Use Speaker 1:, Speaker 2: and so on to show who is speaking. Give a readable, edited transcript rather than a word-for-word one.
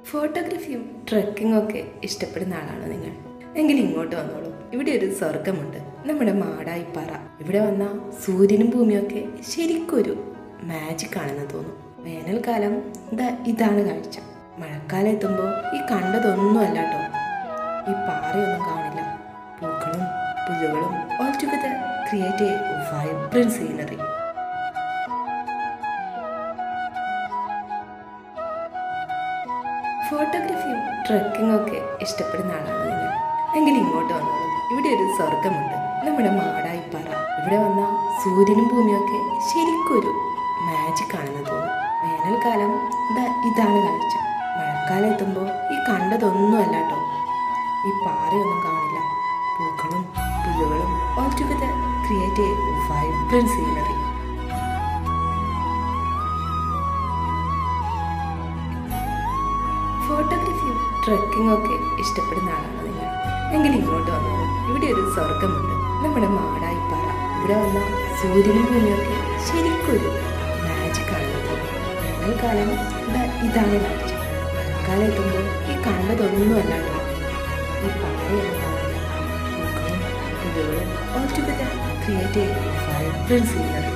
Speaker 1: ഫോട്ടോഗ്രാഫിയും ട്രക്കിങ്ങും ഒക്കെ ഇഷ്ടപ്പെടുന്ന ആളാണോ നിങ്ങൾ? എങ്കിൽ ഇങ്ങോട്ട് വന്നോളൂ. ഇവിടെ ഒരു സ്വർഗമുണ്ട്, നമ്മുടെ മാടായിപ്പാറ. ഇവിടെ വന്നാൽ സൂര്യനും ഭൂമിയൊക്കെ ശരിക്കൊരു മാജിക് ആണെന്ന് തോന്നും. വേനൽക്കാലം ഇതാണ് കാഴ്ച. മഴക്കാലം എത്തുമ്പോൾ ഈ കണ്ടതൊന്നും അല്ല കേട്ടോ. ഈ പാറയൊന്നും കാണില്ല. പൂക്കളും പുല്ലുകളും all together create a vibrant scenery. ഫോട്ടോഗ്രാഫിയും ട്രക്കിങ്ങും ഒക്കെ ഇഷ്ടപ്പെടുന്ന ആളാണോ നിങ്ങൾ? എങ്കിൽ ഇങ്ങോട്ട് വന്നോളൂ. ഇവിടെ ഒരു സ്വർഗമുണ്ട്, നമ്മുടെ മാടായിപ്പാറ. ഇവിടെ വന്നാൽ സൂര്യനും ഭൂമിയൊക്കെ ശരിക്കൊരു മാജിക് ആണെന്ന് തോന്നും. വേനൽക്കാലം ഇതാണ് കാഴ്ച. മഴക്കാലം എത്തുമ്പോൾ ഈ കണ്ടതൊന്നും അല്ല കേട്ടോ. ഈ പാറയൊന്നും കാണില്ല. പൂക്കളും പുല്ലുകളും all together create a vibrant scenery. ഫോട്ടോഗ്രാഫിയും ട്രക്കിങ്ങും ഒക്കെ ഇഷ്ടപ്പെടുന്ന ആളാണോ നിങ്ങൾ? എങ്കിൽ ഇങ്ങോട്ട് വന്നോളൂ. ഇവിടെ ഒരു സ്വർഗമുണ്ട്, നമ്മുടെ മാടായിപ്പാറ. ഇവിടെ വന്നാൽ സൂര്യനും ഭൂമിയൊക്കെ ശരിക്കൊരു മാജിക് ആണെന്ന് തോന്നും. വേനൽക്കാലം ഇതാണ് കാഴ്ച. മഴക്കാലം എത്തുമ്പോൾ ഈ കണ്ടതൊന്നും അല്ല കേട്ടോ. ഈ പാറയൊന്നും കാണില്ല. പൂക്കളും പുല്ലുകളും all together create a vibrant scenery.